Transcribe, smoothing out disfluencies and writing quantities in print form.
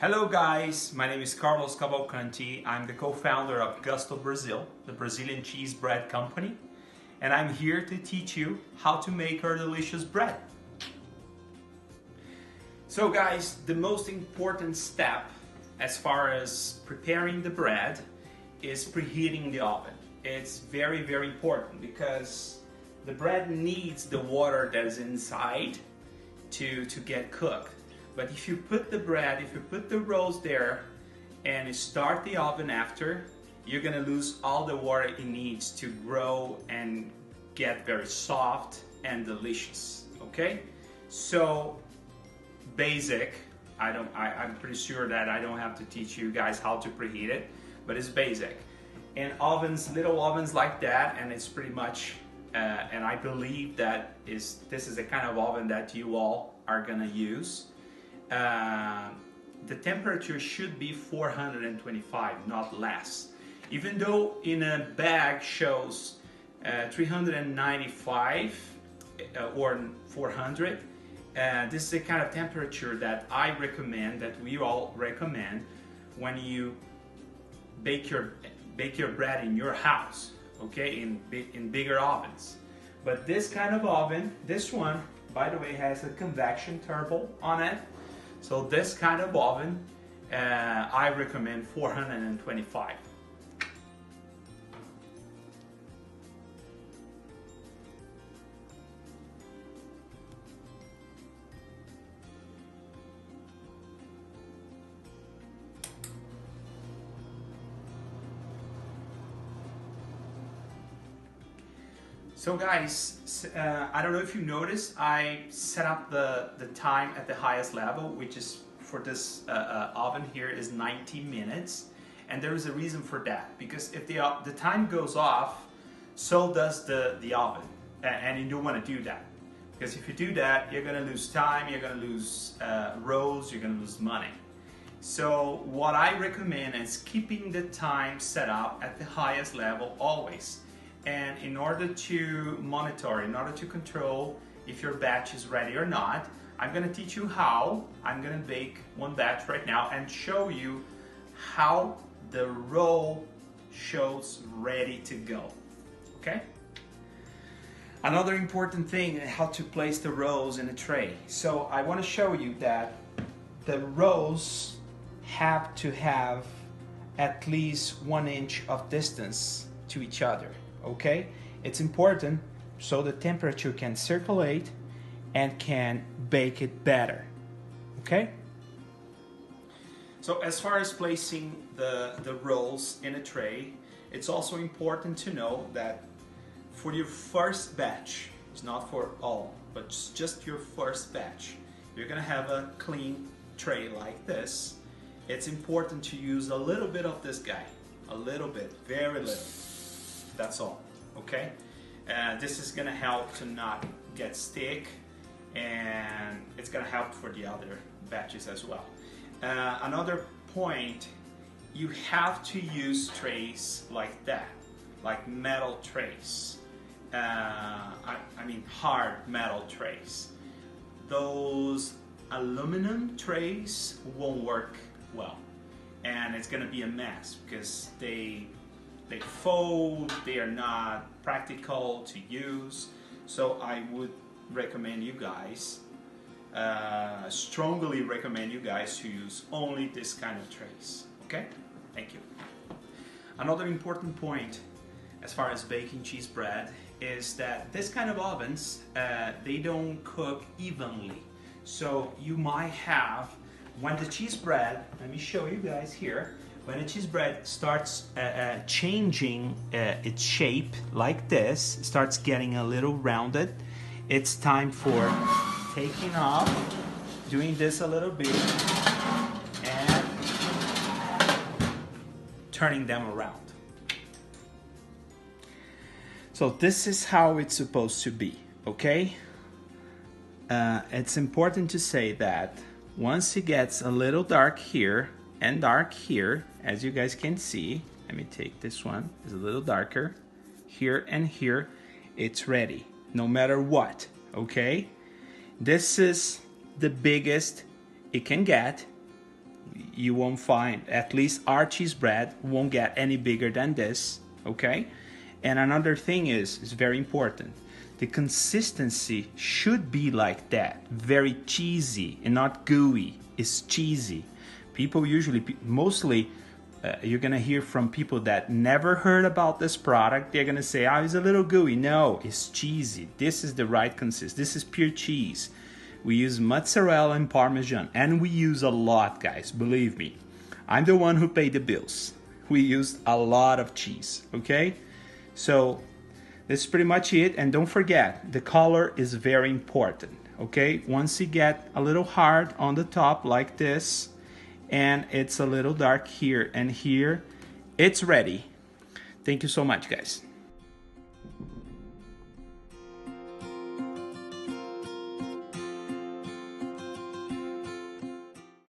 Hello guys, my name is Carlos Cavalcanti. I'm the co-founder of Gusto Brazil, the Brazilian cheese bread company, and I'm here to teach you how to make our delicious bread. So guys, the most important step as far as preparing the bread is preheating the oven. It's very, very important because the bread needs the water that is inside to get cooked. But if you put the bread, if you put the rolls there and you start the oven after, you're gonna lose all the water it needs to grow and get very soft and delicious, okay? So, basic, I'm pretty sure that I don't have to teach you guys how to preheat it, but it's basic. And ovens, little ovens like that, and it's pretty much, and I believe that this is the kind of oven that you all are gonna use. The temperature should be 425, not less. Even though in a bag shows 395 or 400, this is the kind of temperature that I recommend, that we all recommend when you bake your bread in your house, okay, in bigger ovens. But this kind of oven, this one, by the way, has a convection turbo on it. So this kind of oven, I recommend 425. So guys, I don't know if you noticed, I set up the time at the highest level, which is for this oven here is 90 minutes. And there is a reason for that, because if the time goes off, so does the oven. And you don't want to do that. Because if you do that, you're gonna lose time, you're gonna lose rolls, you're gonna lose money. So what I recommend is keeping the time set up at the highest level always. And in order to monitor, in order to control if your batch is ready or not, I'm gonna teach you how. I'm gonna bake one batch right now and show you how the roll shows ready to go, okay? Another important thing is how to place the rolls in a tray. So I wanna show you that the rolls have to have at least 1 inch of distance to each other. Okay, it's important so the temperature can circulate and can bake it better. Okay, so as far as placing the rolls in a tray, it's also important to know that for your first batch, it's not for all, but just your first batch, you're gonna have a clean tray like this. It's important to use a little bit of this guy, a little bit, very little. That's all, okay? This is gonna help to not get stick, and it's gonna help for the other batches as well. Another point, you have to use trays like that, like metal trays. I mean hard metal trays. Those aluminum trays won't work well, and it's gonna be a mess because they fold, they are not practical to use. So I would recommend you guys, strongly recommend you guys to use only this kind of trays, okay? Thank you. Another important point as far as baking cheese bread is that this kind of ovens, they don't cook evenly. So you might have, when the cheese bread, let me show you guys here, when the cheese bread starts changing its shape like this, starts getting a little rounded, it's time for taking off, doing this a little bit, and turning them around. So this is how it's supposed to be, okay? It's important to say that once it gets a little dark here and dark here, as you guys can see, let me take this one, it's a little darker, here and here, it's ready, no matter what, okay? This is the biggest it can get. you won't find, at least our cheese bread won't get any bigger than this, okay? And another thing is, it's very important, the consistency should be like that, very cheesy and not gooey. It's cheesy. People usually, mostly, you're gonna hear from people that never heard about this product. They're gonna say, oh, it's a little gooey. No, it's cheesy. This is the right consistency. This is pure cheese. We use mozzarella and Parmesan, and we use a lot, guys, believe me. I'm the one who paid the bills. We used a lot of cheese, okay? So that's pretty much it, and don't forget, the color is very important, okay? Once you get a little hard on the top like this, and it's a little dark here and here, it's ready. Thank you so much, guys.